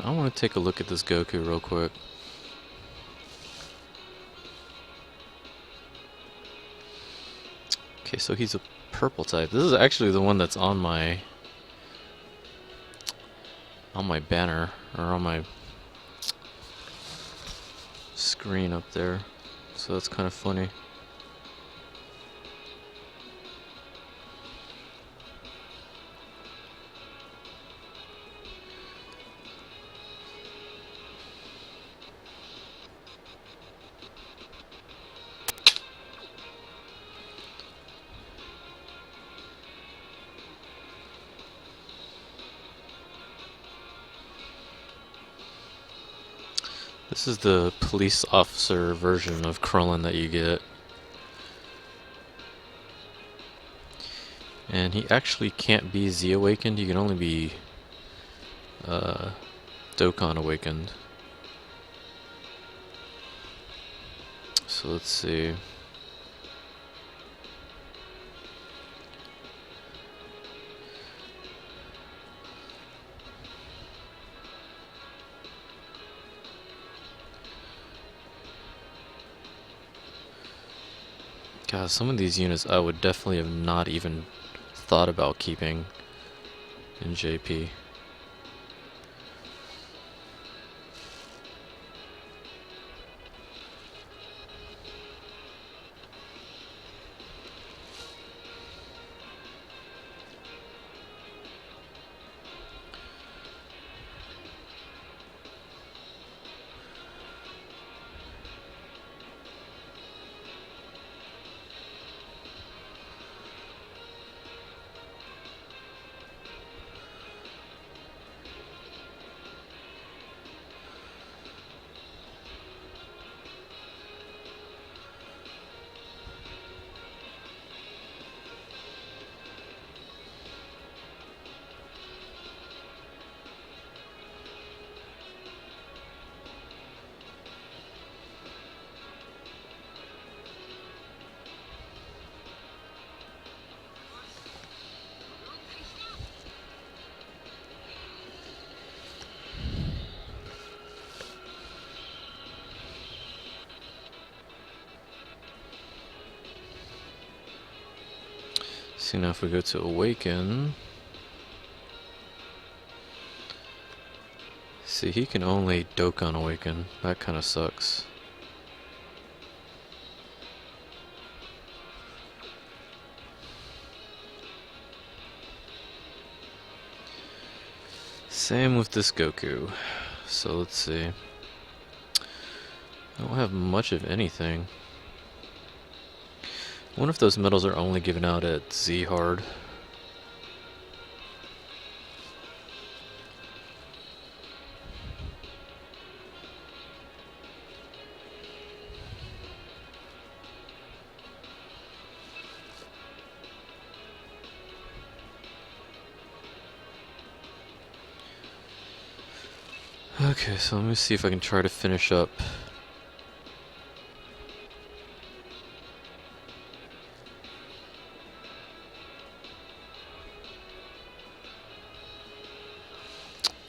And I want to take a look at this Goku real quick. Okay, so he's a purple type. This is actually the one that's on my banner, or on my screen up there. So that's kind of funny. This is the police officer version of Krillin that you get. And he actually can't be Z Awakened, he can only be Dokkan Awakened. So let's see. God, some of these units I would definitely have not even thought about keeping in JP. See, now if we go to Awaken, see, he can only Dokkan Awaken. That kind of sucks. Same with this Goku. So let's see. I don't have much of anything. I wonder if those medals are only given out at Z Hard. Okay, so let me see if I can try to finish up.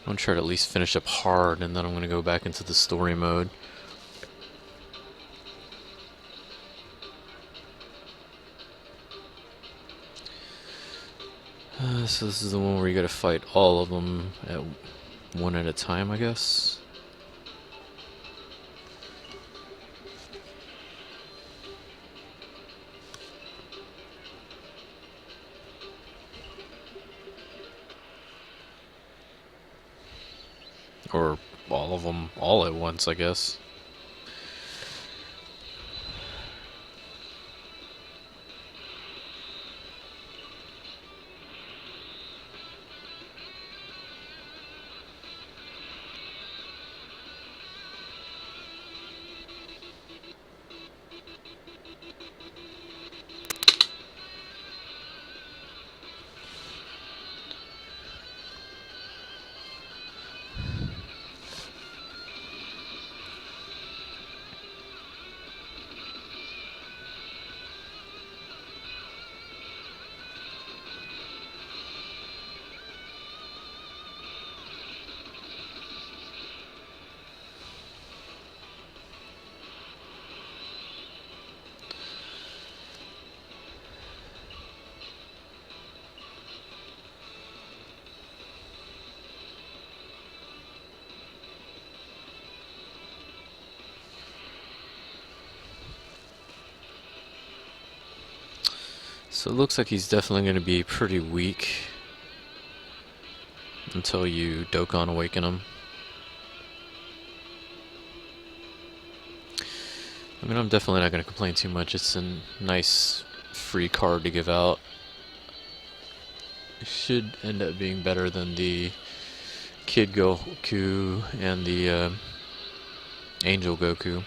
I'm gonna try to at least finish up hard, and then I'm gonna go back into the story mode. So this is the one where you gotta fight all of them at one at a time, I guess. Or all of them all at once, I guess. So it looks like he's definitely going to be pretty weak until you Dokkan Awaken him. I mean, I'm definitely not going to complain too much. It's a nice free card to give out. It should end up being better than the Kid Goku and the Angel Goku.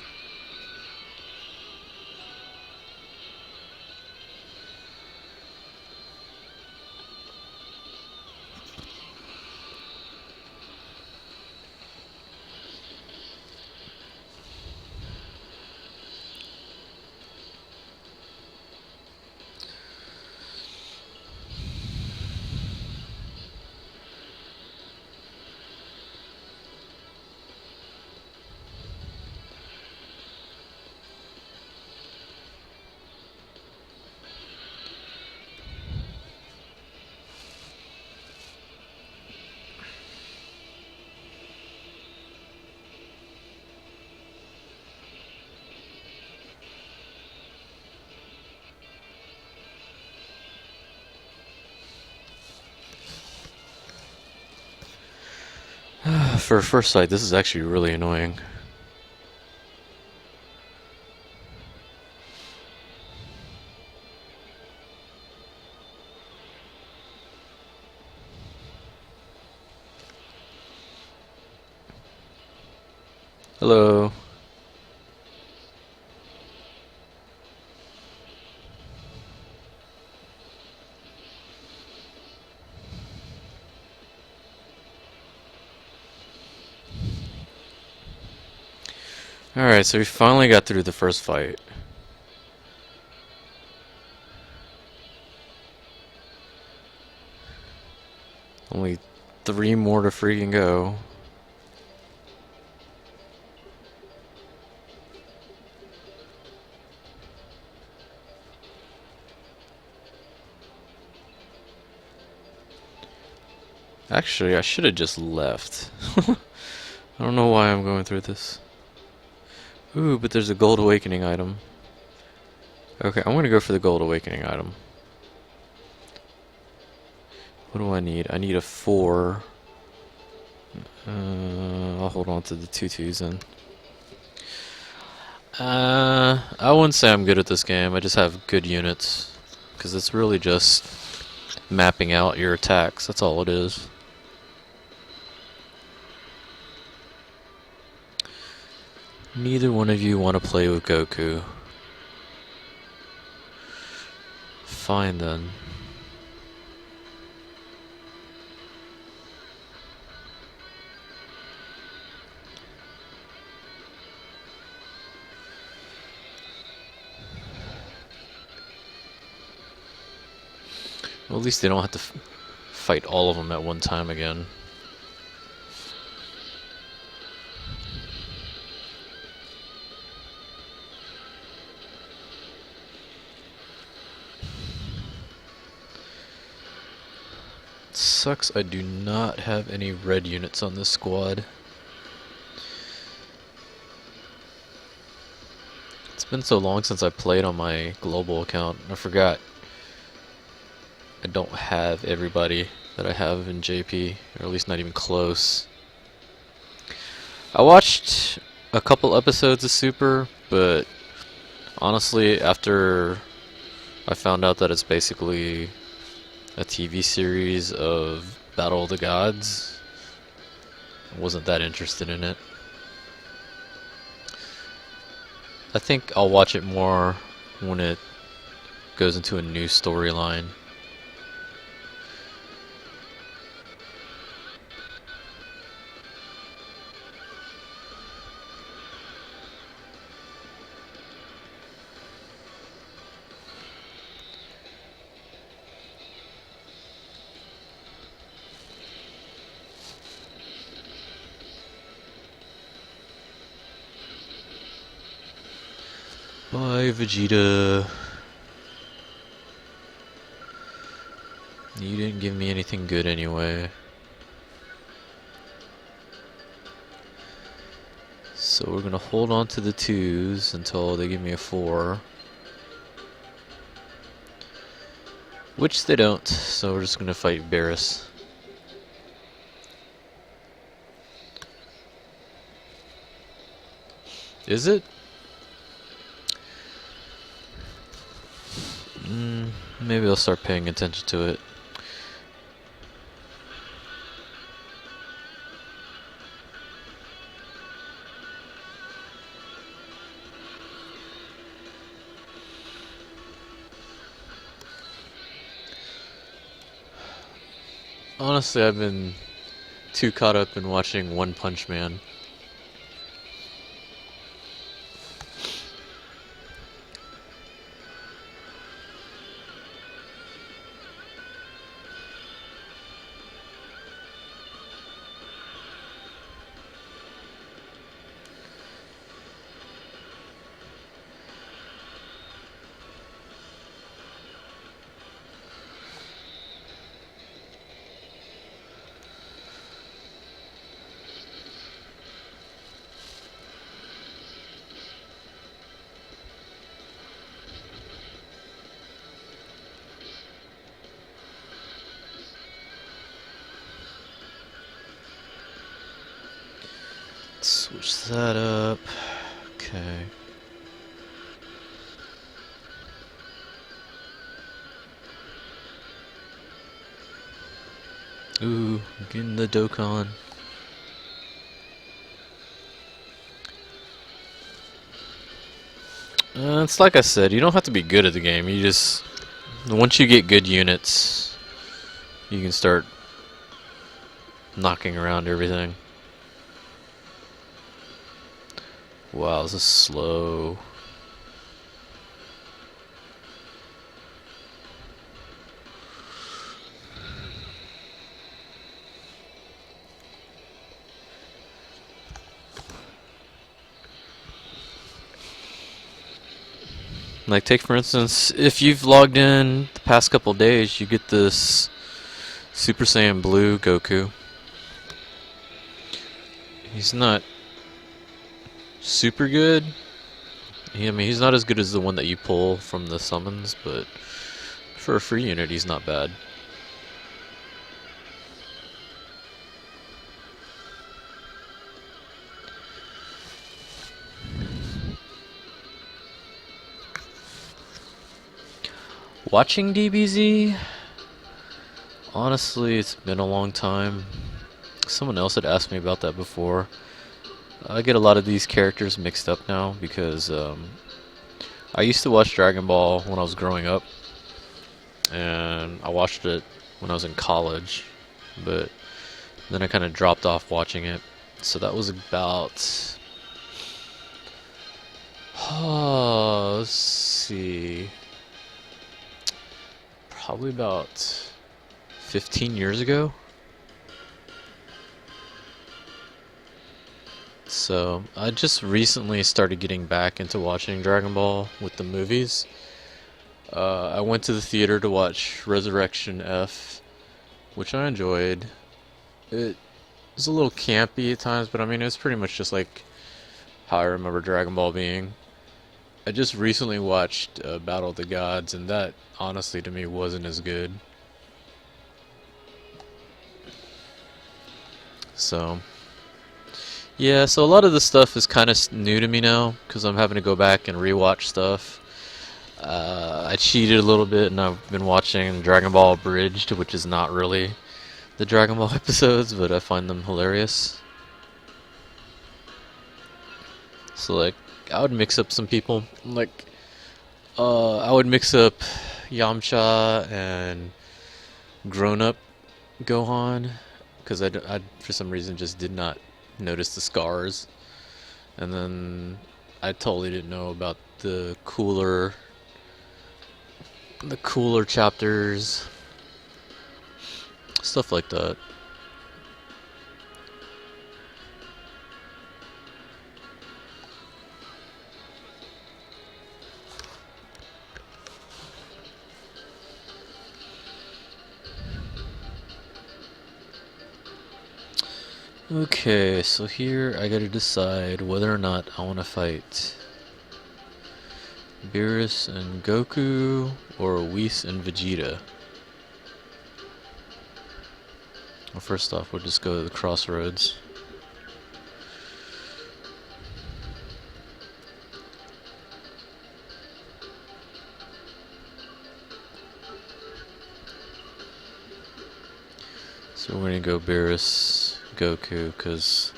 For first sight, this is actually really annoying. Hello. Alright, so we finally got through the first fight. Only 3 more to freaking go. Actually, I should have just left. I don't know why I'm going through this. Ooh, but there's a Gold Awakening item. Okay, I'm gonna go for the Gold Awakening item. What do I need? I need a 4. I'll hold on to the 2-2s then. I wouldn't say I'm good at this game. I just have good units. Because it's really just mapping out your attacks. That's all it is. Neither one of you want to play with Goku. Fine then. Well, at least they don't have to fight all of them at one time again. Sucks I do not have any red units on this squad. It's been so long since I played on my global account. I forgot I don't have everybody that I have in JP, or at least not even close. I watched a couple episodes of Super, but honestly, after I found out that it's basically a TV series of Battle of the Gods, I wasn't that interested in it. I think I'll watch it more when it goes into a new storyline. Bye, Vegeta. You didn't give me anything good anyway. So we're gonna hold on to the 2s until they give me a 4. Which they don't, so we're just gonna fight Beerus. Is it? Maybe I'll start paying attention to it. Honestly, I've been too caught up in watching One Punch Man. Switch that up. Okay. Ooh, getting the Dokkan. It's like I said, you don't have to be good at the game. You just, once you get good units, you can start knocking around everything. Wow, this is slow. Like, take for instance, if you've logged in the past couple days, you get this Super Saiyan Blue Goku. He's not super good. I mean, he's not as good as the one that you pull from the summons, but for a free unit, he's not bad. Watching DBZ? Honestly, it's been a long time. Someone else had asked me about that before. I get a lot of these characters mixed up now because I used to watch Dragon Ball when I was growing up, and I watched it when I was in college, but then I kind of dropped off watching it. So that was about, let's see, probably about 15 years ago. So I just recently started getting back into watching Dragon Ball with the movies. I went to the theater to watch Resurrection F, which I enjoyed. It was a little campy at times, but I mean, it was pretty much just like how I remember Dragon Ball being. I just recently watched Battle of the Gods, and that honestly to me wasn't as good. So yeah, so a lot of this stuff is kind of new to me now because I'm having to go back and rewatch stuff. I cheated a little bit and I've been watching Dragon Ball Abridged, which is not really the Dragon Ball episodes, but I find them hilarious. So like, I would mix up some people. Like, I would mix up Yamcha and Grown Up Gohan because I for some reason just did not notice the scars, and then I totally didn't know about the cooler chapters, stuff like that. Okay, so here I gotta decide whether or not I want to fight Beerus and Goku or Whis and Vegeta. Well, first off, we'll just go to the crossroads. So we're gonna go Beerus Goku, cause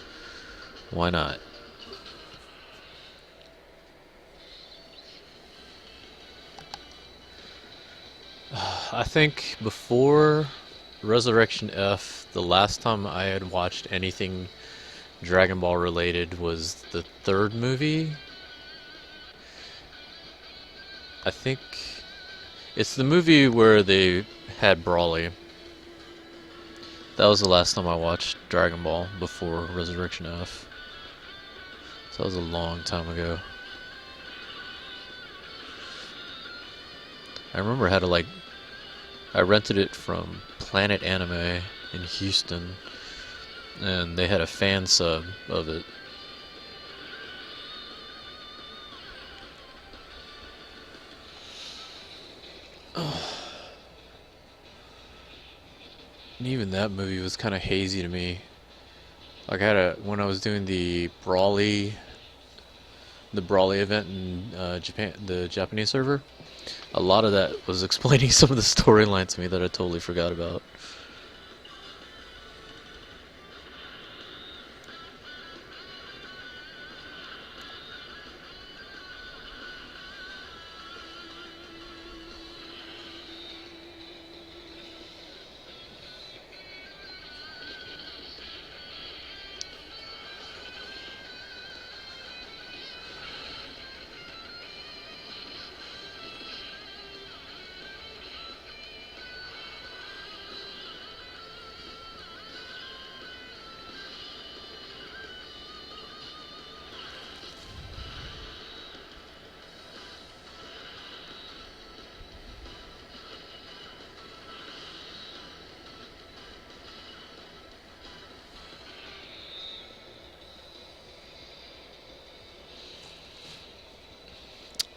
why not? I think before Resurrection F, the last time I had watched anything Dragon Ball related was the third movie. I think it's the movie where they had Brawly. That was the last time I watched Dragon Ball before Resurrection F. So that was a long time ago. I remember I had to I rented it from Planet Anime in Houston, and they had a fan sub of it. And even that movie was kind of hazy to me. Like when I was doing the Brawly event in Japan, the Japanese server, a lot of that was explaining some of the storylines to me that I totally forgot about.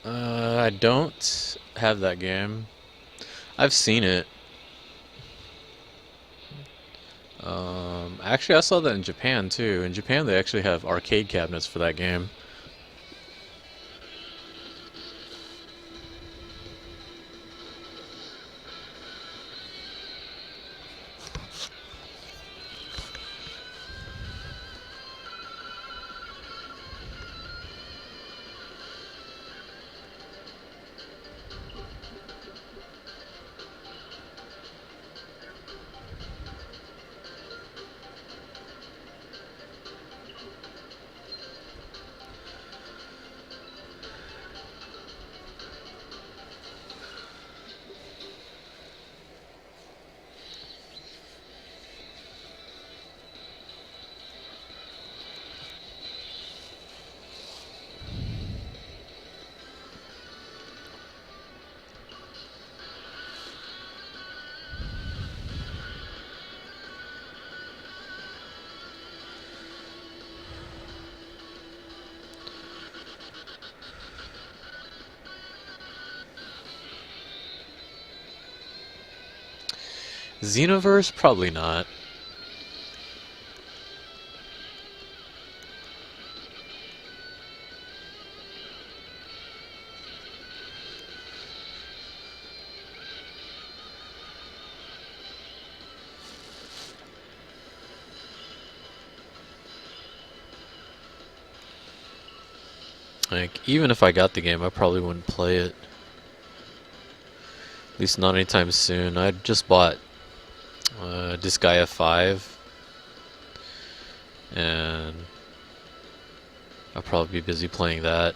I don't have that game. I've seen it. Actually, I saw that in Japan too. In Japan, they actually have arcade cabinets for that game. Xenoverse? Probably not. Like, even if I got the game, I probably wouldn't play it. At least not anytime soon. I just bought Disgaea 5, and I'll probably be busy playing that.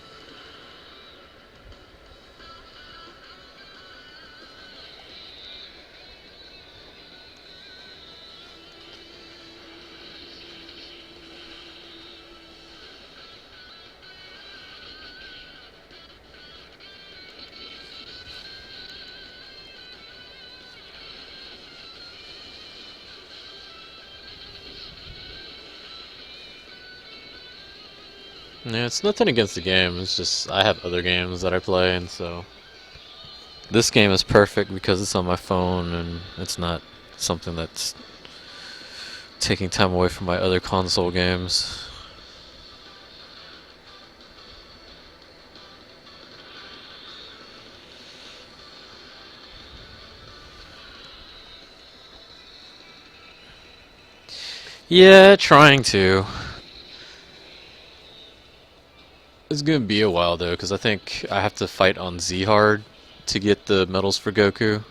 Yeah, it's nothing against the game, it's just I have other games that I play, and so this game is perfect because it's on my phone and it's not something that's taking time away from my other console games. Yeah, trying to. It's gonna be a while though, because I think I have to fight on Z hard to get the medals for Goku.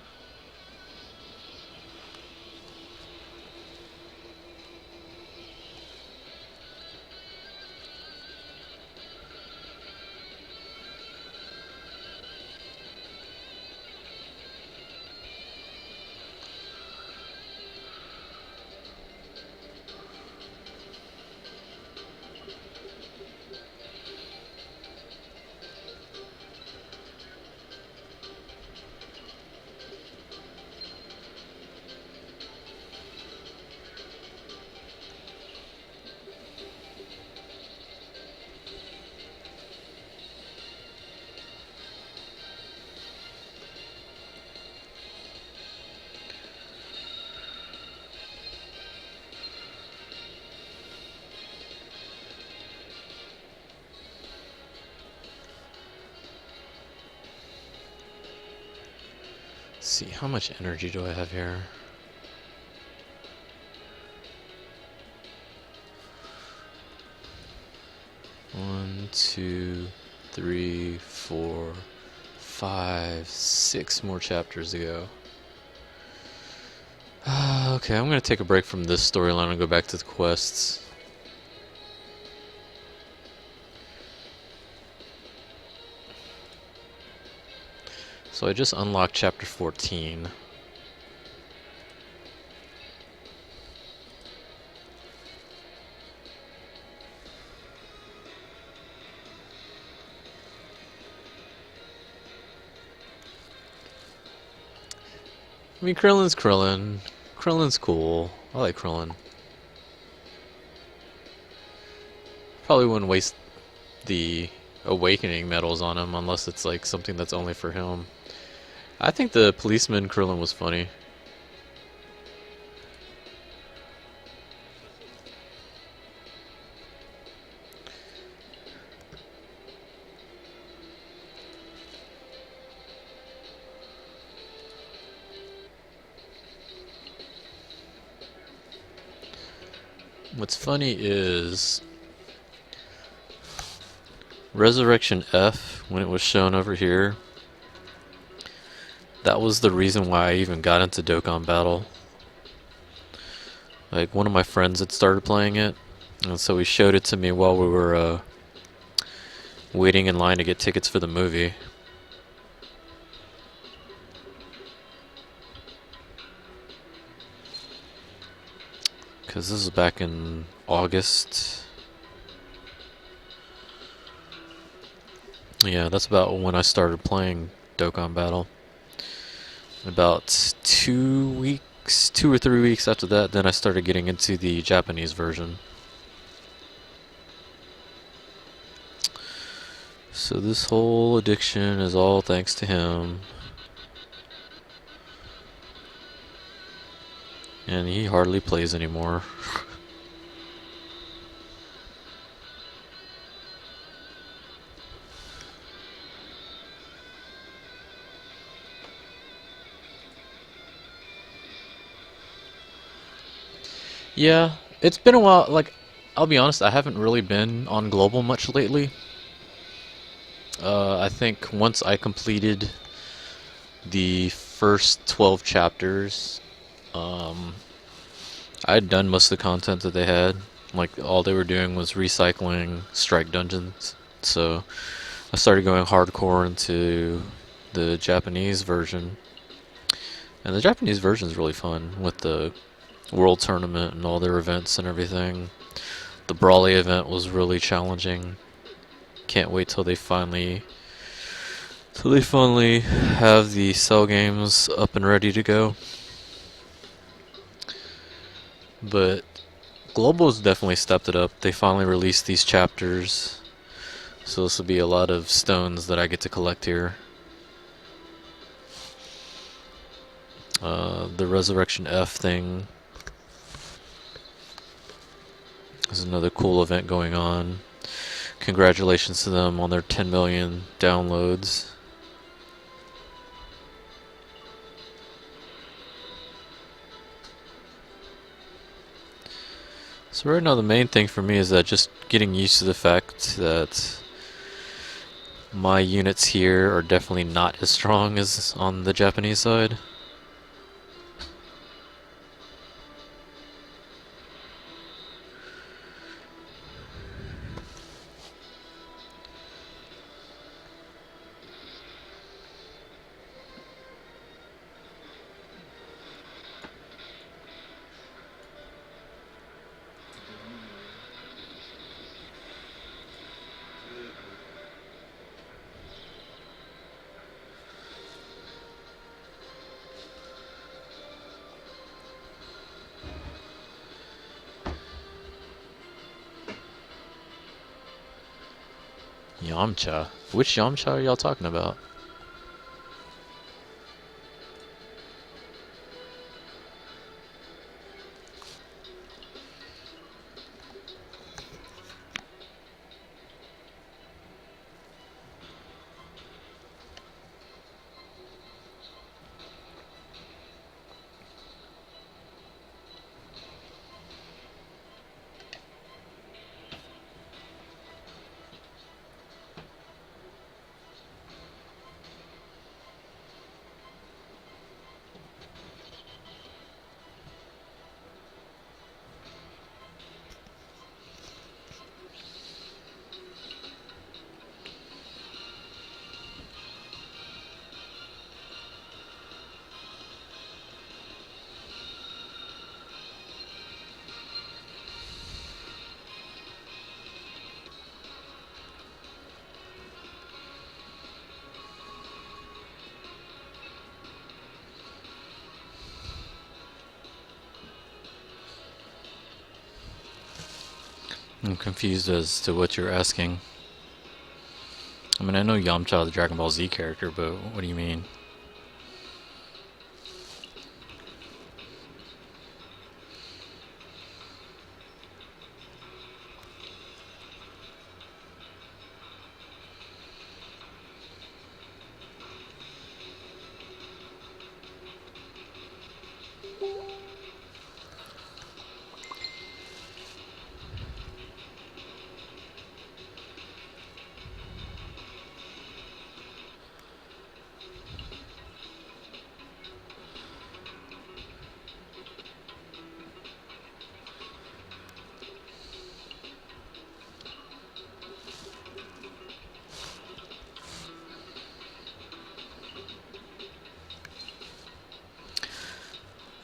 Let's see, how much energy do I have here? One, two, three, 4, 5, 6 more chapters to go. Okay, I'm gonna take a break from this storyline and go back to the quests. So I just unlocked chapter 14. I mean, Krillin's Krillin. Krillin's cool. I like Krillin. Probably wouldn't waste the awakening medals on him unless it's like something that's only for him. I think the policeman Krillin was funny. What's funny is Resurrection F, when it was shown over here, that was the reason why I even got into Dokkan Battle. Like, one of my friends had started playing it, and so he showed it to me while we were waiting in line to get tickets for the movie. Because this is back in August. Yeah, that's about when I started playing Dokkan Battle. About 2 or 3 weeks after that, then I started getting into the Japanese version. So this whole addiction is all thanks to him. And he hardly plays anymore. Yeah, it's been a while. Like, I'll be honest, I haven't really been on global much lately. I think once I completed the first 12 chapters, I had done most of the content that they had. Like, all they were doing was recycling strike dungeons. So I started going hardcore into the Japanese version. And the Japanese version is really fun with the World Tournament and all their events and everything. The Brawly event was really challenging. Can't wait till they finally have the cell games up and ready to go. But Global's definitely stepped it up. They finally released these chapters, so this will be a lot of stones that I get to collect here. The Resurrection F thing There's another cool event going on. Congratulations to them on their 10 million downloads. So right now the main thing for me is that just getting used to the fact that my units here are definitely not as strong as on the Japanese side. Yamcha? Which Yamcha are y'all talking about? I'm confused as to what you're asking. I mean, I know Yamcha, the Dragon Ball Z character, but what do you mean?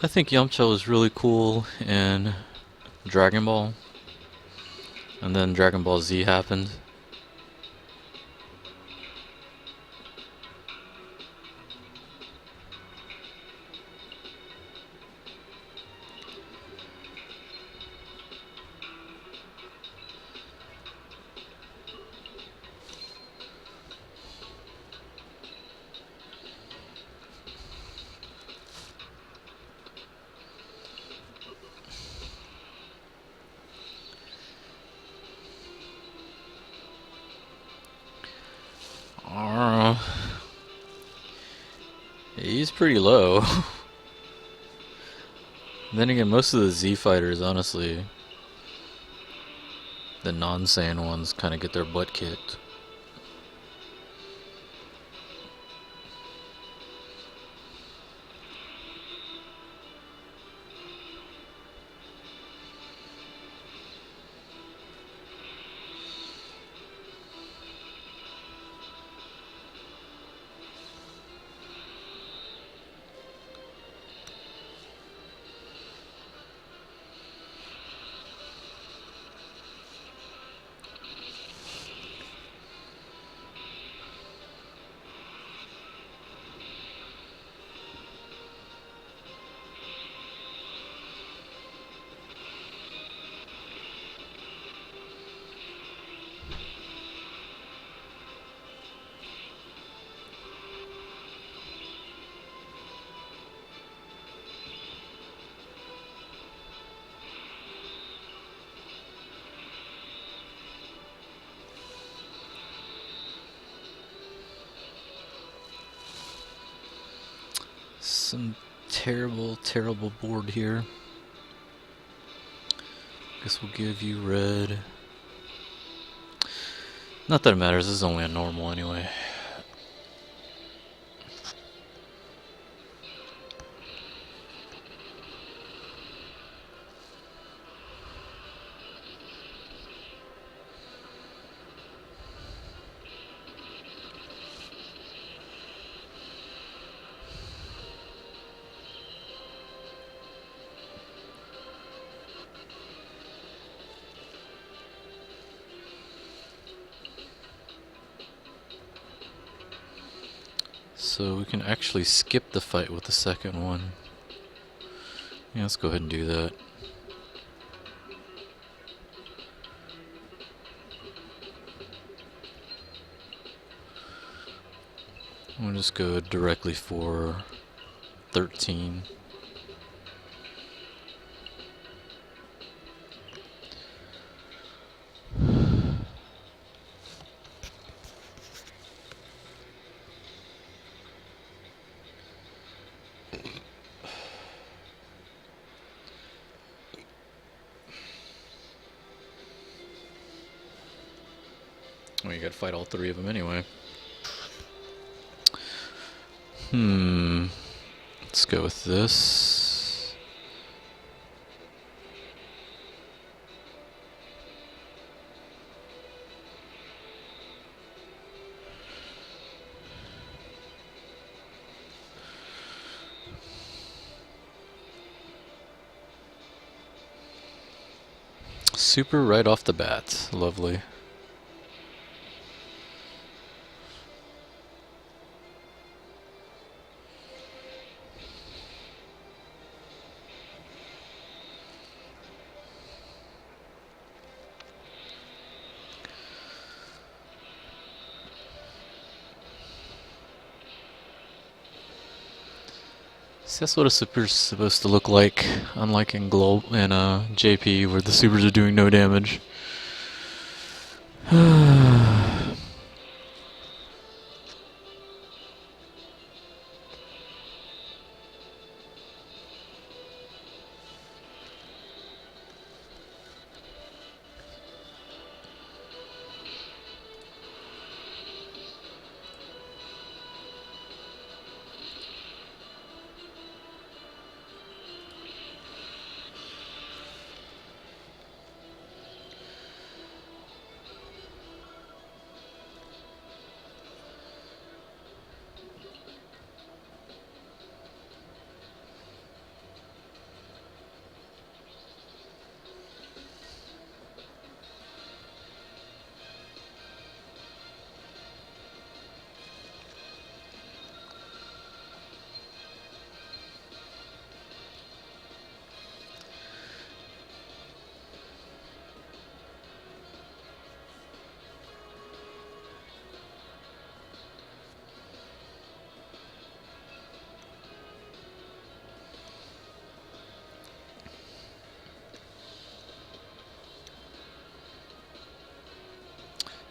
I think Yamcha was really cool in Dragon Ball, and then Dragon Ball Z happened. He's pretty low. Then again, most of the Z fighters, honestly, the non-Saiyan ones, kind of get their butt kicked. some terrible board here. Guess we'll give you red. Not that it matters, this is only a normal anyway. So we can actually skip the fight with the second one. Yeah, let's go ahead and do that. We'll just go directly for 13. Well, you gotta fight all three of them anyway. Let's go with this. Super right off the bat. Lovely. See, that's what a super's supposed to look like, unlike in JP where the supers are doing no damage.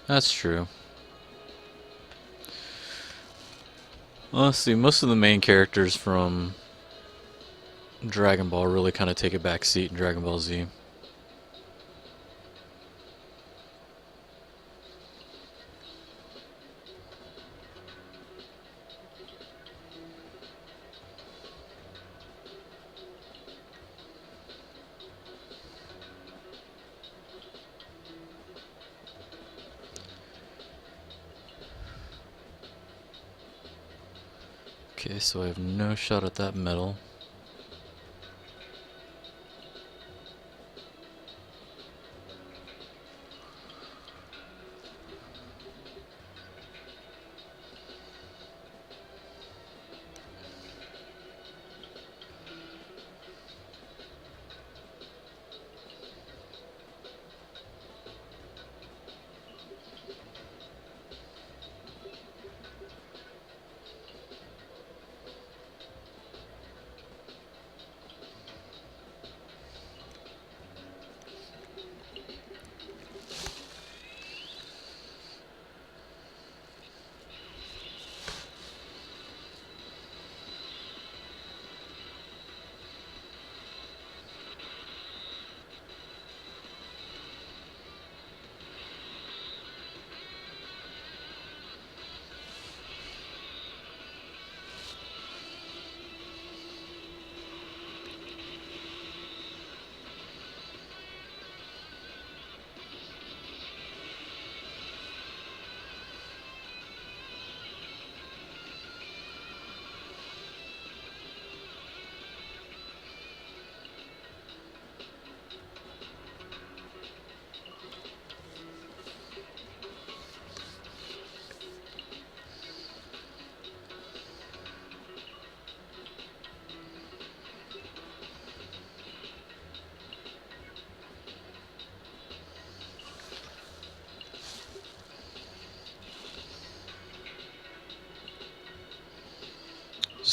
That's true. Honestly, most of the main characters from Dragon Ball really kind of take a back seat in Dragon Ball Z. Okay, so I have no shot at that medal.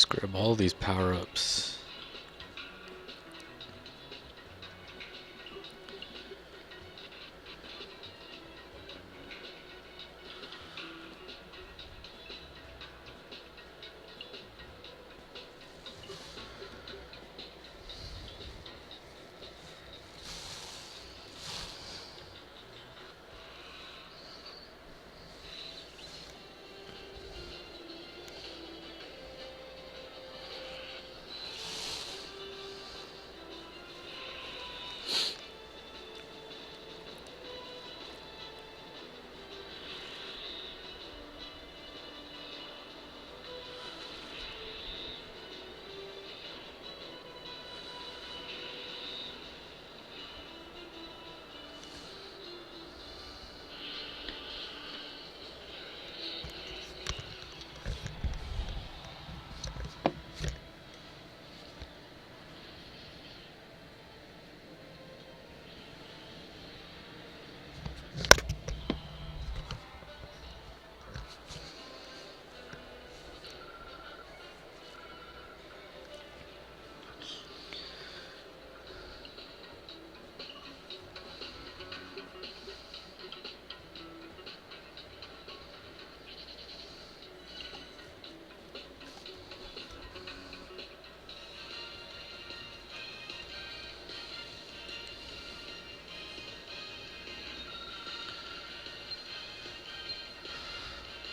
Just grab all these power-ups.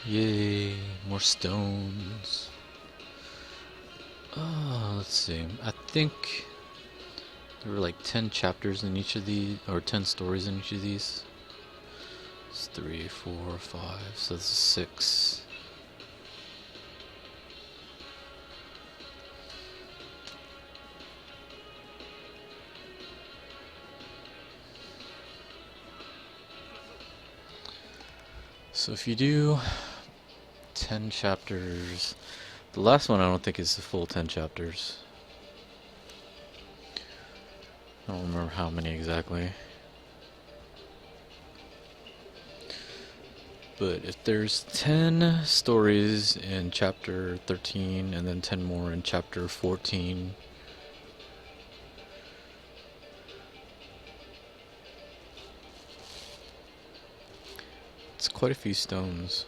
Yay, more stones. Let's see. I think there were like 10 chapters in each of these, or 10 stories in each of these. It's 3, 4, 5, so this is 6. So if you do 10 chapters, the last one I don't think is the full 10 chapters. I don't remember how many exactly. But if there's 10 stories in chapter 13 and then 10 more in chapter 14, it's quite a few stones.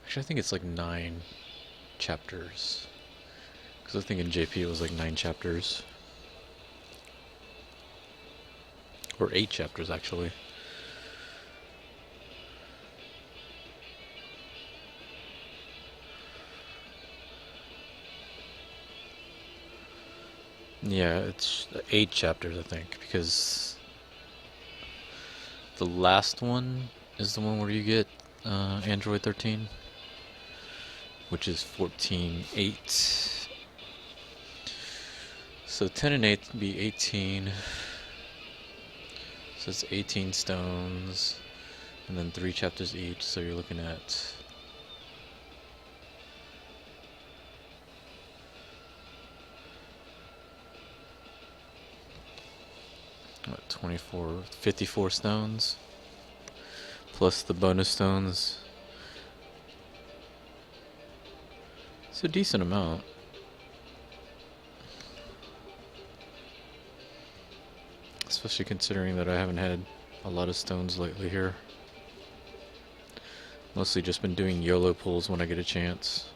Actually, I think it's like 9 chapters. Because I think in JP it was like 9 chapters. Or 8 chapters, actually. Yeah, it's 8 chapters, I think, because the last one is the one where you get Android 13, which is 14.8. So 10 and 8 would be 18. So it's 18 stones, and then 3 chapters each, so you're looking at 54 stones, plus the bonus stones. It's a decent amount. Especially considering that I haven't had a lot of stones lately here. Mostly just been doing YOLO pulls when I get a chance.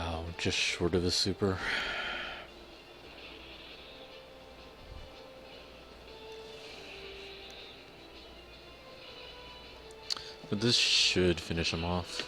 Wow, just short of a super. But this should finish him off.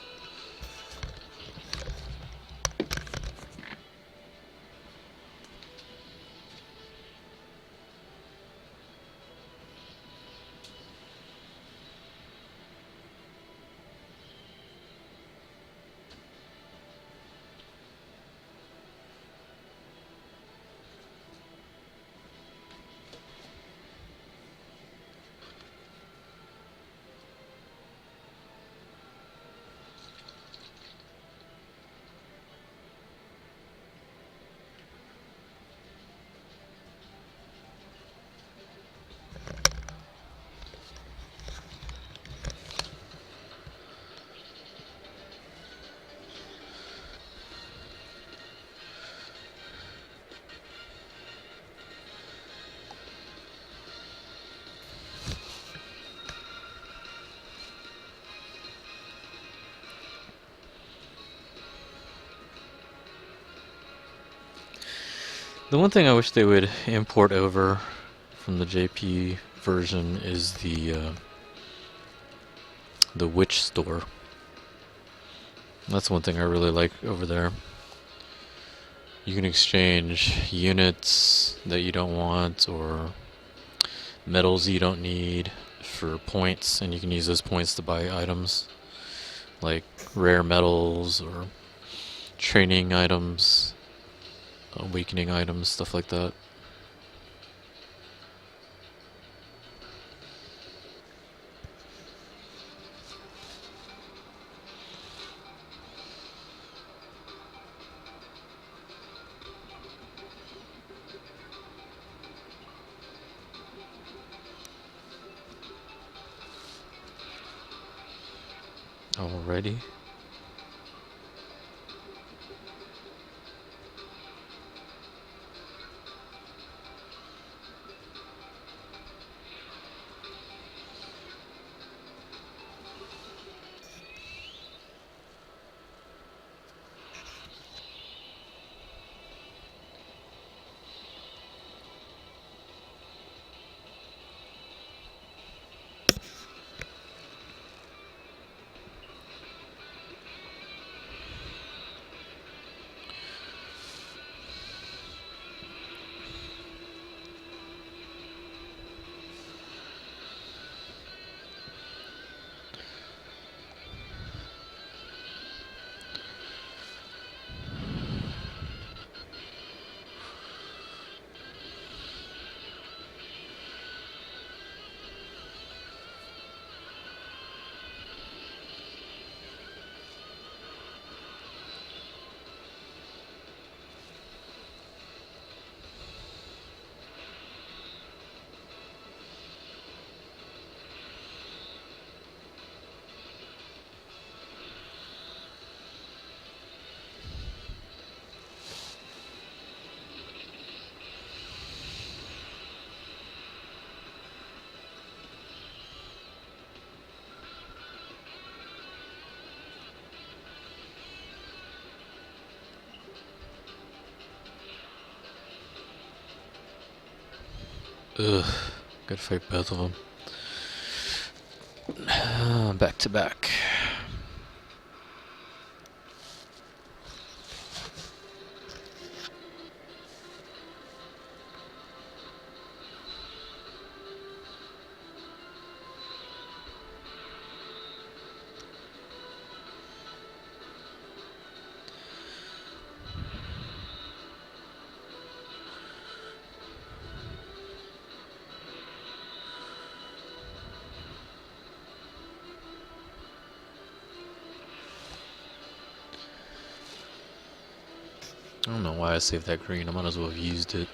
The one thing I wish they would import over from the JP version is the witch store. That's one thing I really like over there. You can exchange units that you don't want or metals you don't need for points, and you can use those points to buy items like rare metals or training items, awakening items, stuff like that. Alrighty. Ugh, gotta fight both of them. Back to back. I don't know why I saved that green. I might as well have used it.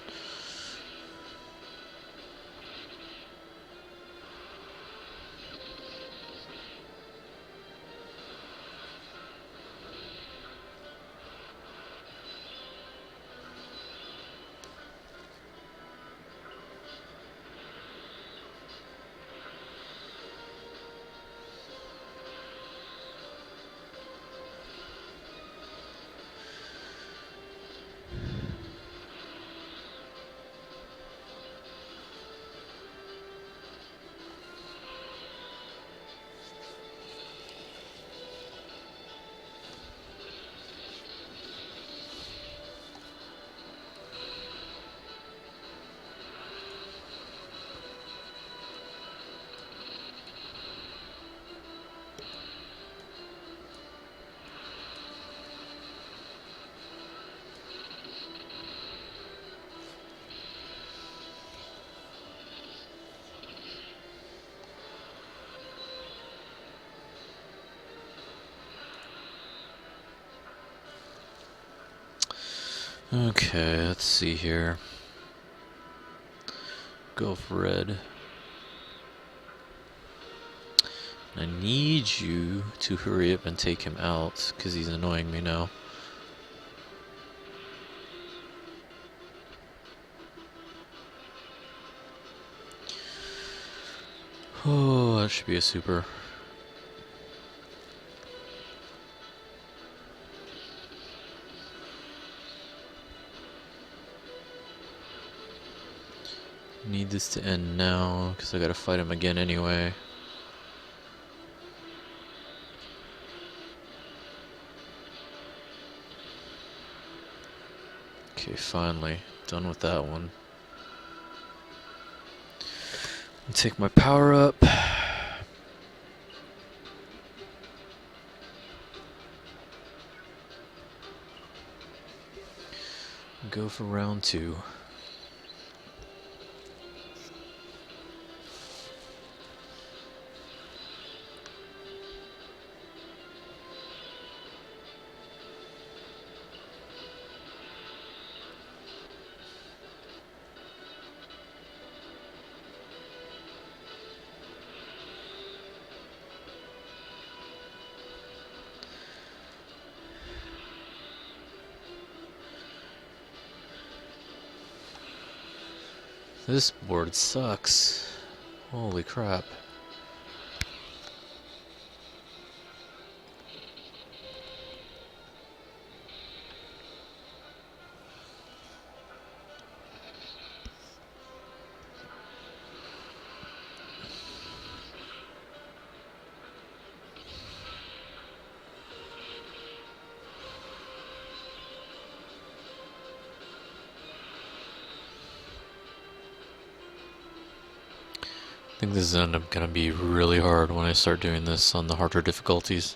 Okay, let's see here. Go for red. I need you to hurry up and take him out, because he's annoying me now. Oh, that should be a super. Need this to end now, because I gotta fight him again anyway. Okay, finally. Done with that one. Take my power up. Go for round 2. This board sucks. Holy crap. I think this is gonna be really hard when I start doing this on the harder difficulties.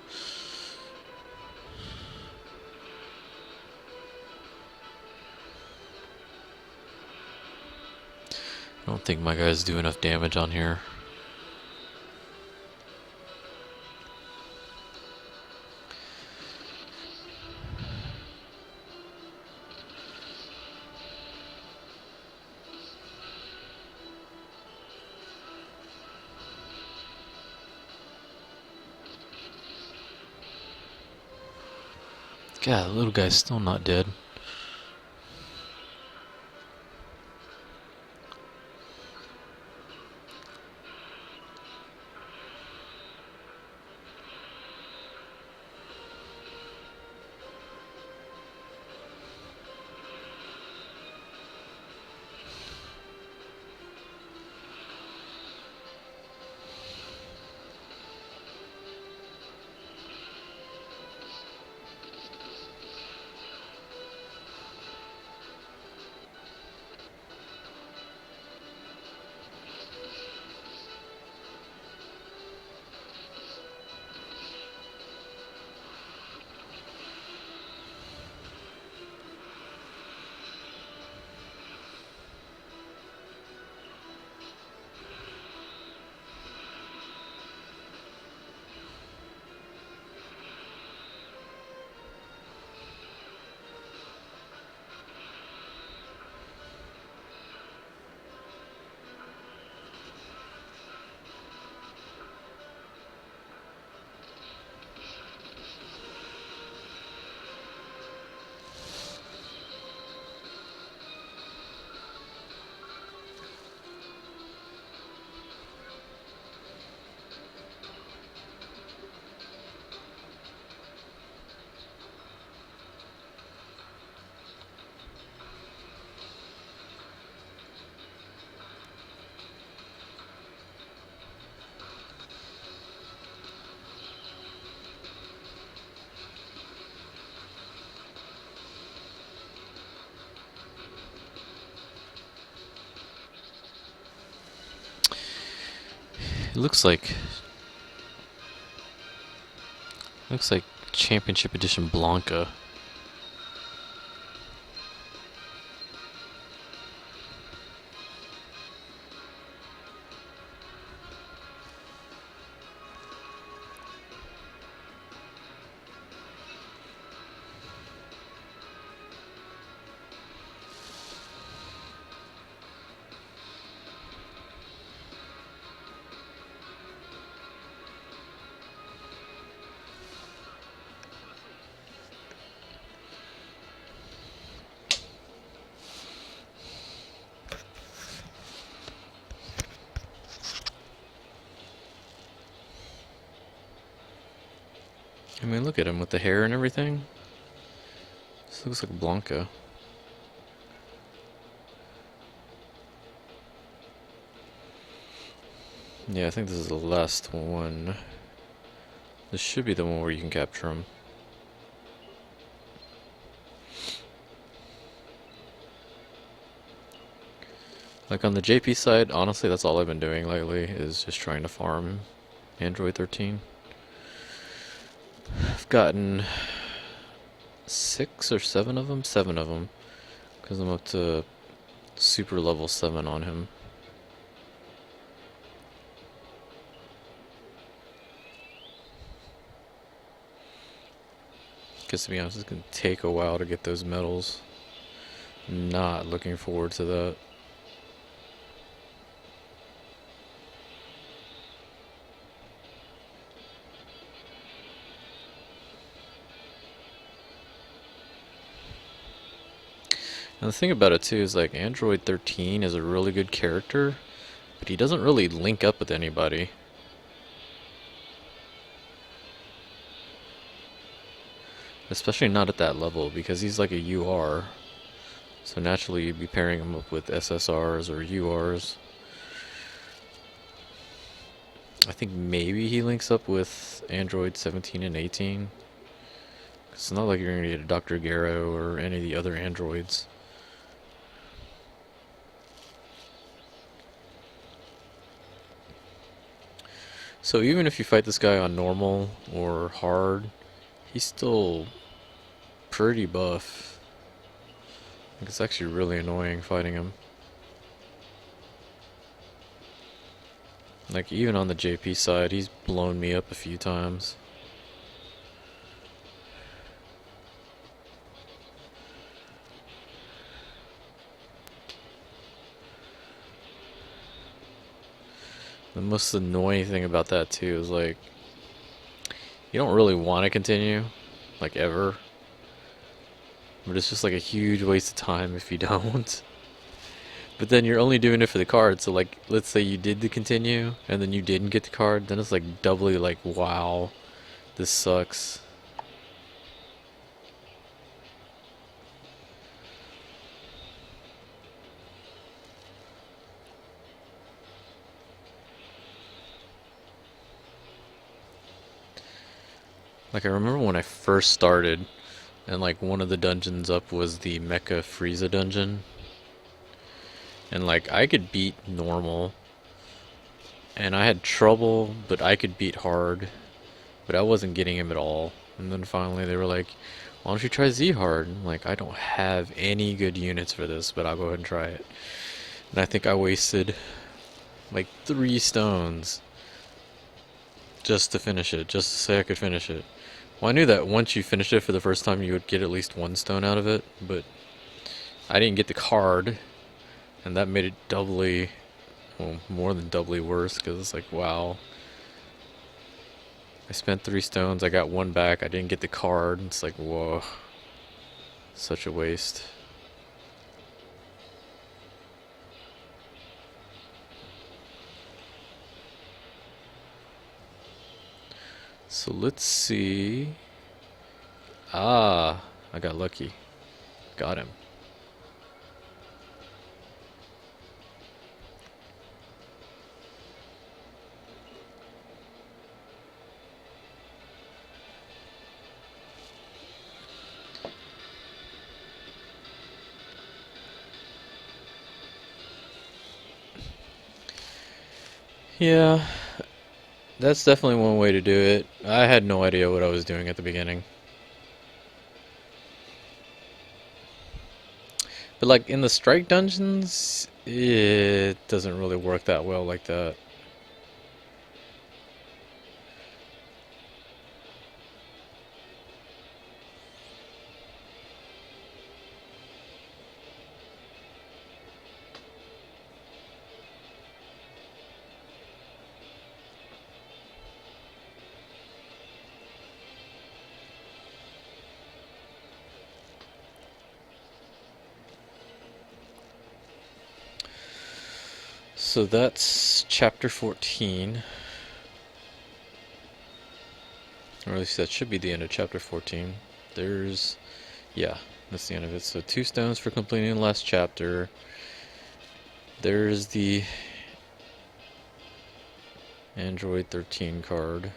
I don't think my guys do enough damage on here. God, the little guy's still not dead. It looks like Championship Edition Blanca. I mean, look at him with the hair and everything. This looks like Blanca. Yeah, I think this is the last one. This should be the one where you can capture him. Like on the JP side, honestly, that's all I've been doing lately, is just trying to farm Android 13. I've gotten 6 or 7 of them? 7 of them. Because I'm up to super level 7 on him. Because to be honest, it's going to take a while to get those medals. Not looking forward to that. And the thing about it too is like Android 13 is a really good character, but he doesn't really link up with anybody. Especially not at that level, because he's like a UR. So naturally you'd be pairing him up with SSRs or URs. I think maybe he links up with Android 17 and 18. It's not like you're going to get a Dr. Garo or any of the other androids. So even if you fight this guy on normal or hard, he's still pretty buff. Like, it's actually really annoying fighting him. Like even on the JP side, he's blown me up a few times. The most annoying thing about that too is like, you don't really want to continue, like ever. But it's just like a huge waste of time if you don't. But then you're only doing it for the card, so like, let's say you did the continue, and then you didn't get the card, then it's like doubly like, wow, this sucks. Like I remember when I first started, and like one of the dungeons up was the Mecha Frieza dungeon. And like I could beat normal, and I had trouble, but I could beat hard, but I wasn't getting him at all. And then finally they were like, why don't you try Z hard? I'm like, I don't have any good units for this, but I'll go ahead and try it. And I think I wasted like 3 stones just to finish it, just to say I could finish it. Well, I knew that once you finished it for the first time, you would get at least 1 stone out of it, but I didn't get the card, and that made it doubly, well, more than doubly worse, because it's like, wow. I spent 3 stones, I got 1 back, I didn't get the card, it's like, whoa. Such a waste. So let's see. Ah, I got lucky. Got him. Yeah, that's definitely one way to do it. I had no idea what I was doing at the beginning. But like in the strike dungeons, it doesn't really work that well like that. So that's chapter 14. Or at least that should be the end of chapter 14. There's... yeah, that's the end of it. So 2 stones for completing the last chapter. There's the Android 13 card.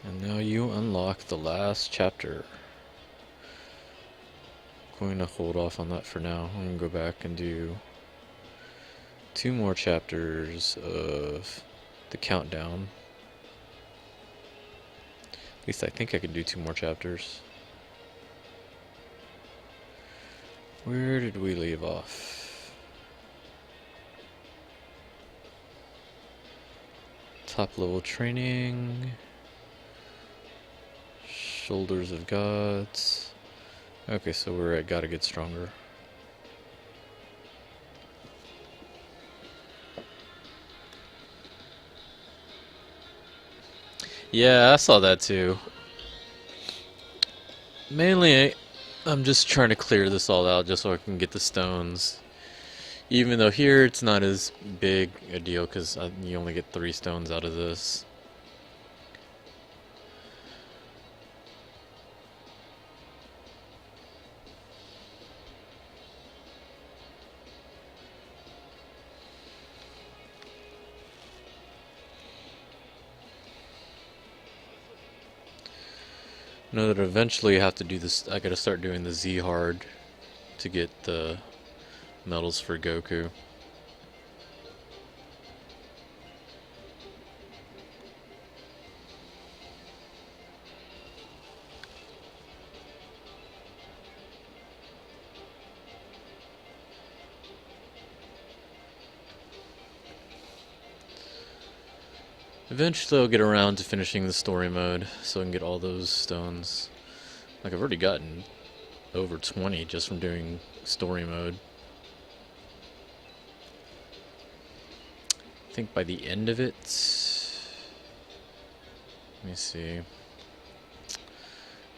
And now you unlock the last chapter. I'm going to hold off on that for now. I'm going to go back and do 2 more chapters of the countdown. At least I think I can do 2 more chapters. Where did we leave off? Top level training. Shoulders of Gods. Okay, so we're at Gotta Get Stronger. Yeah, I saw that too. Mainly, I'm just trying to clear this all out just so I can get the stones. Even though here it's not as big a deal because you only get 3 stones out of this. I know that eventually I have to do this. I gotta start doing the Z hard to get the medals for Goku. Eventually I'll get around to finishing the story mode so I can get all those stones. Like, I've already gotten over 20 just from doing story mode. I think by the end of it... let me see.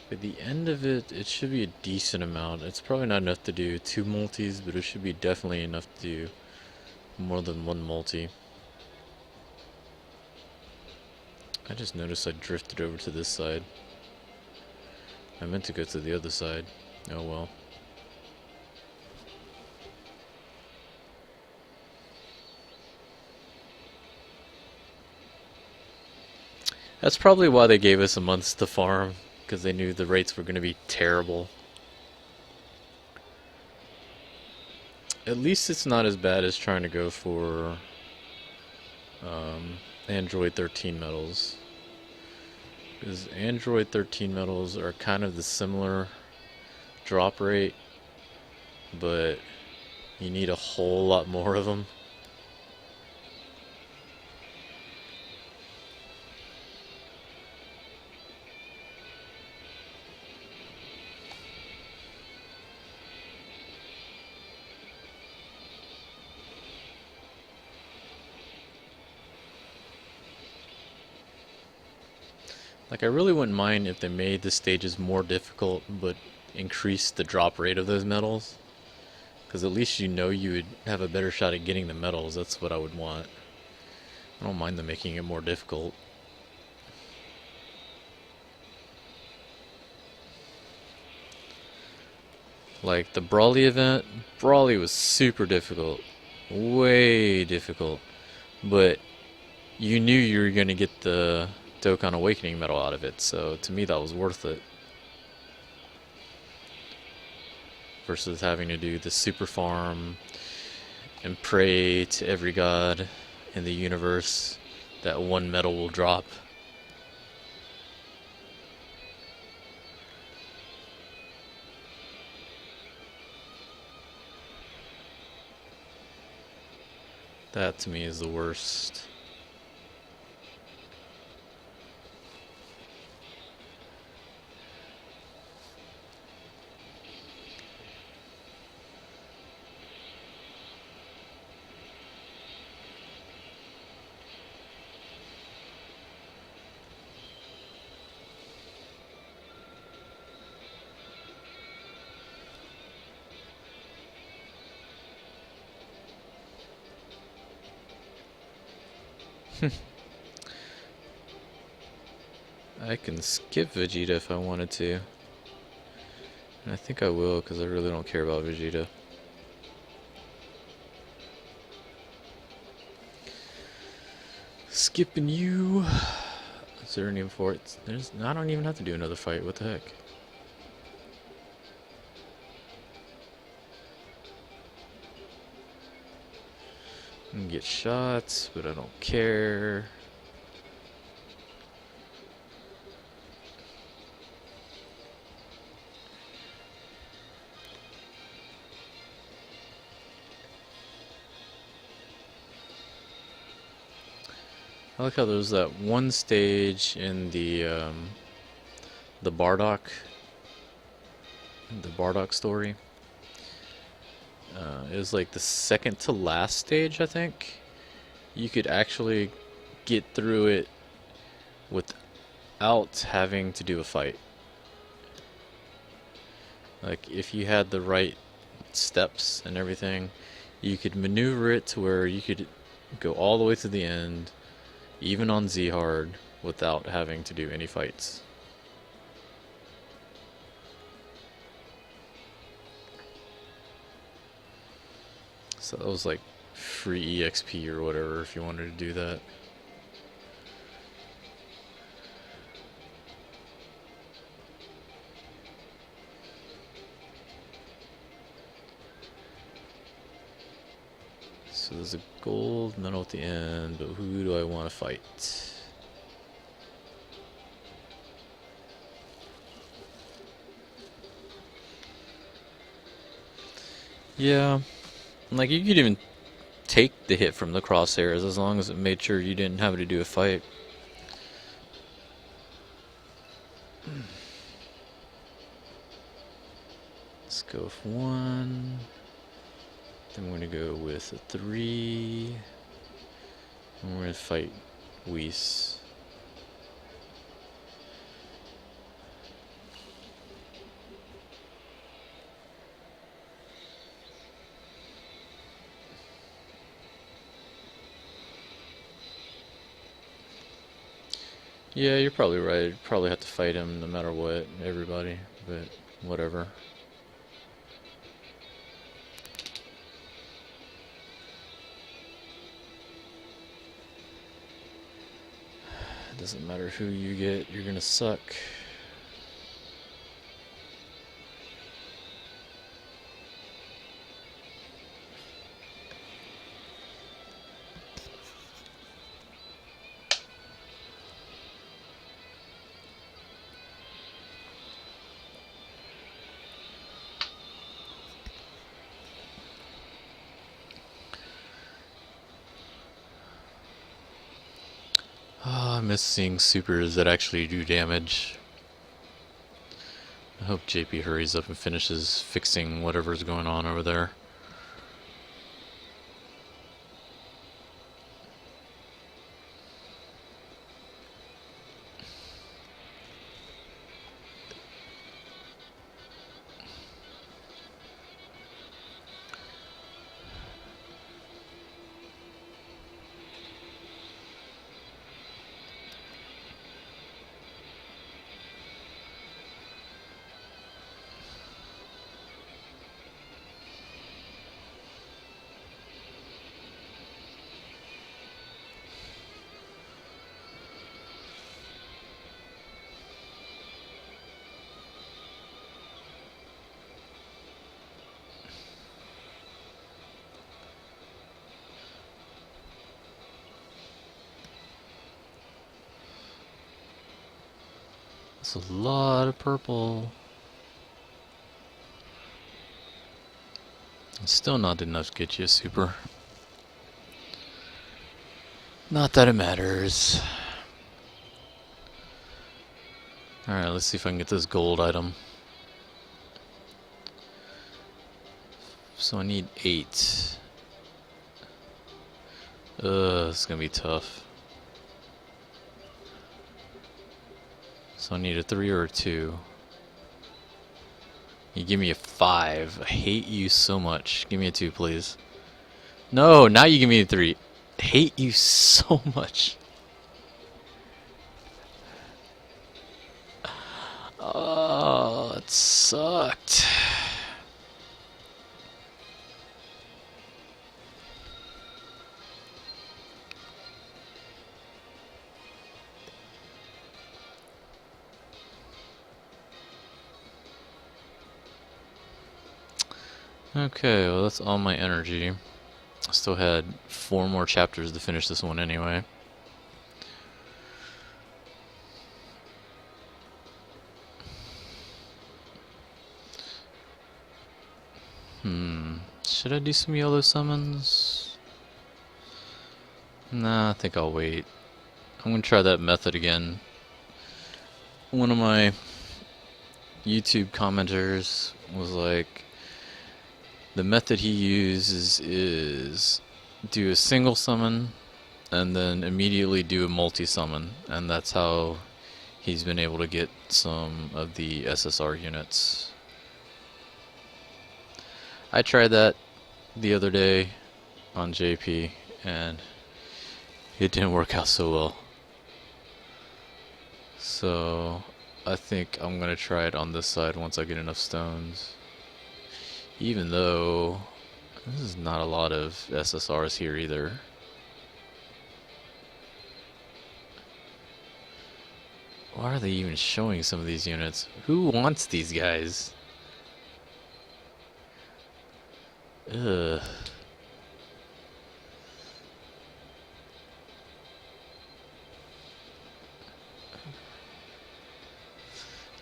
By the end of it, it should be a decent amount. It's probably not enough to do 2 multis, but it should be definitely enough to do more than 1 multi. I just noticed I drifted over to this side. I meant to go to the other side. Oh well. That's probably why they gave us a month to farm, because they knew the rates were going to be terrible. At least it's not as bad as trying to go for Android 13 medals. Because Android 13 medals are kind of the similar drop rate, but you need a whole lot more of them. Like, I really wouldn't mind if they made the stages more difficult, but increased the drop rate of those medals. Because at least you know you would have a better shot at getting the medals. That's what I would want. I don't mind them making it more difficult. Like, the Brawly event, Brawly was super difficult. Way difficult. But you knew you were going to get the Dokkan Awakening medal out of it, so to me that was worth it. Versus having to do the super farm and pray to every god in the universe that 1 medal will drop. That to me is the worst. I can skip Vegeta if I wanted to. And I think I will, because I really don't care about Vegeta. Skipping you. Is there any for it? I don't even have to do another fight. What the heck? I can get shots, but I don't care. I like how there's that one stage in the Bardock story. It was like the second to last stage, I think. You could actually get through it without having to do a fight. Like, if you had the right steps and everything, you could maneuver it to where you could go all the way to the end, even on Z hard, without having to do any fights. So that was like free EXP or whatever if you wanted to do that. So there's a gold medal at the end, but who do I want to fight? Yeah, like you could even take the hit from the crosshairs as long as it made sure you didn't have to do a fight. Let's go with 1. Then we're going to go with a 3. And we're going to fight Whis. Yeah, you're probably right. You'd probably have to fight him no matter what, everybody, but whatever. It doesn't matter who you get, you're gonna suck. I miss seeing supers that actually do damage. I hope JP hurries up and finishes fixing whatever's going on over there. That's a lot of purple. It's still not enough to get you a super. Not that it matters. Alright, let's see if I can get this gold item. So I need 8. It's gonna be tough. So I need a 3 or a 2. You give me a 5. I hate you so much. Give me a 2, please. No, now you give me a 3. hate you so much. Oh, it sucked. Okay, well that's all my energy. I still had 4 more chapters to finish this one anyway. Should I do some yellow summons? Nah, I think I'll wait. I'm gonna try that method again. One of my YouTube commenters was like, the method he uses is do a single summon and then immediately do a multi-summon, and that's how he's been able to get some of the SSR units. I tried that the other day on JP and it didn't work out so well. So I think I'm gonna try it on this side once I get enough stones. Even though there's not a lot of SSRs here either. Why are they even showing some of these units? Who wants these guys? Ugh.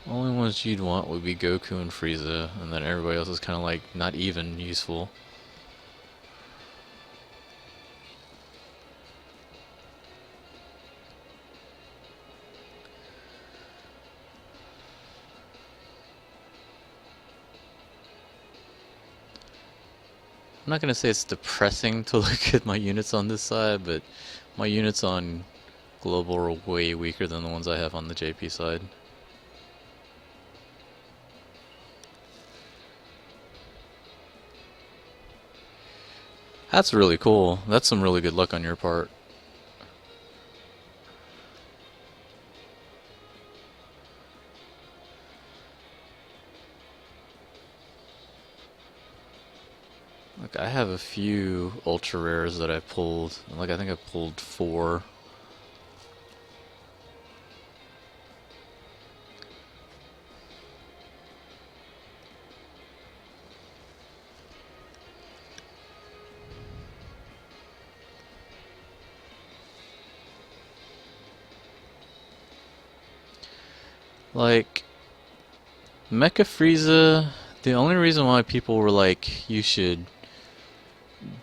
Only ones you'd want would be Goku and Frieza, and then everybody else is kind of like not even useful. I'm not gonna say it's depressing to look at my units on this side, but my units on global are way weaker than the ones I have on the JP side. That's really cool. That's some really good luck on your part. Look, I have a few ultra rares that I pulled. Like, I think I pulled 4. Like, Mecha Frieza, the only reason why people were like, you should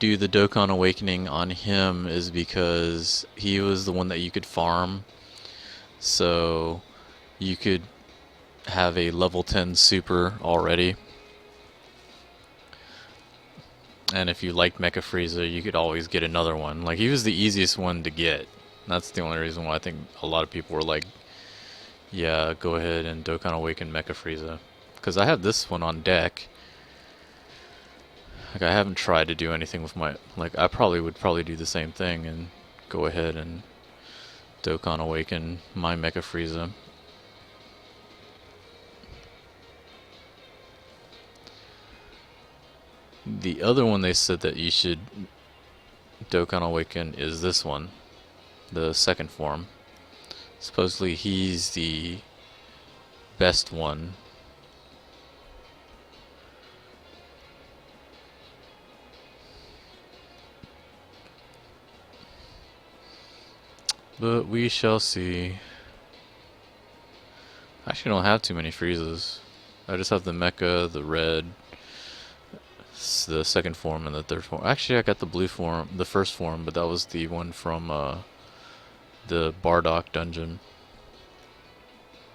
do the Dokkan Awakening on him is because he was the one that you could farm. So, you could have a level 10 super already. And if you liked Mecha Frieza, you could always get another one. Like, he was the easiest one to get. That's the only reason why I think a lot of people were like, yeah, go ahead and Dokkan Awaken Mecha Frieza. Because I have this one on deck. Like, I haven't tried to do anything with my... Like, I would probably do the same thing and go ahead and Dokkan Awaken my Mecha Frieza. The other one they said that you should Dokkan Awaken is this one. The second form. Supposedly he's the best one. But we shall see. I actually don't have too many Friezas. I just have the Mecha, the red, the second form, and the third form. Actually, I got the blue form, the first form, but that was the one from the Bardock dungeon.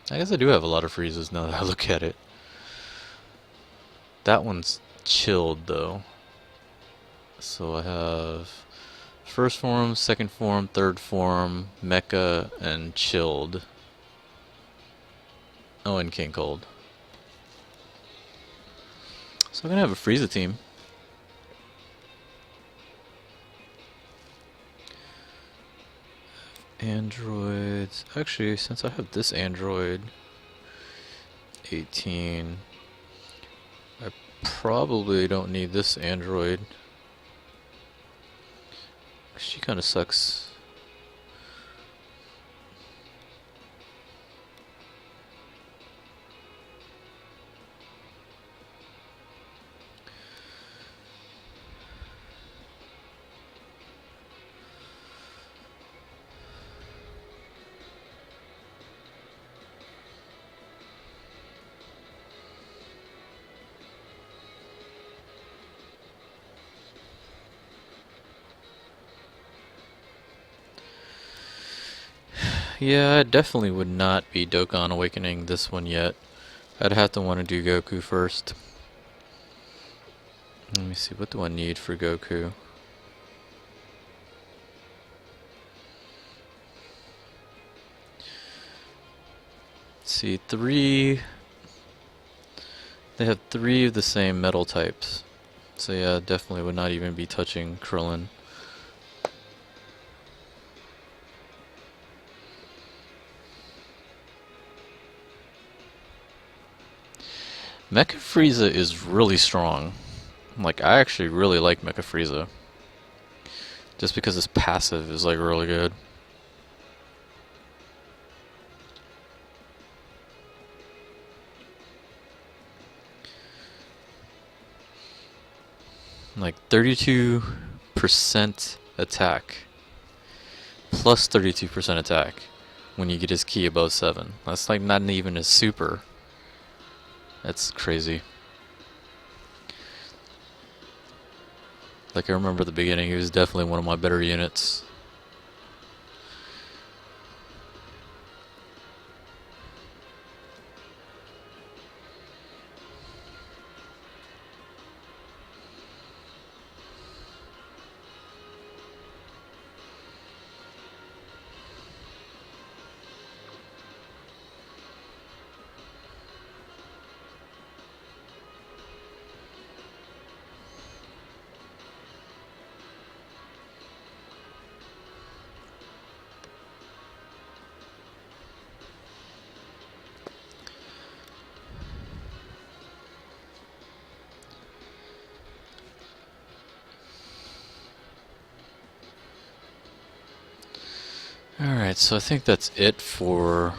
I guess I do have a lot of Friezas now that I look at it. That one's chilled though. So I have first form, second form, third form, Mecha, and chilled. Oh, and King Cold. So I'm gonna have a Frieza team. Androids. Actually, since I have this Android 18, I probably don't need this Android. She kind of sucks. Yeah, I definitely would not be Dokkan Awakening this one yet. I'd have to want to do Goku first. Let me see, what do I need for Goku? Let's see, they have 3 of the same metal types. So yeah, definitely would not even be touching Krillin. Mecha Frieza is really strong. Like, I actually really like Mecha Frieza. Just because his passive is like really good. Like 32% attack. Plus 32% attack. When you get his ki above 7. That's like not even his super. That's crazy. Like, I remember at the beginning, he was definitely one of my better units. Alright, so I think that's it for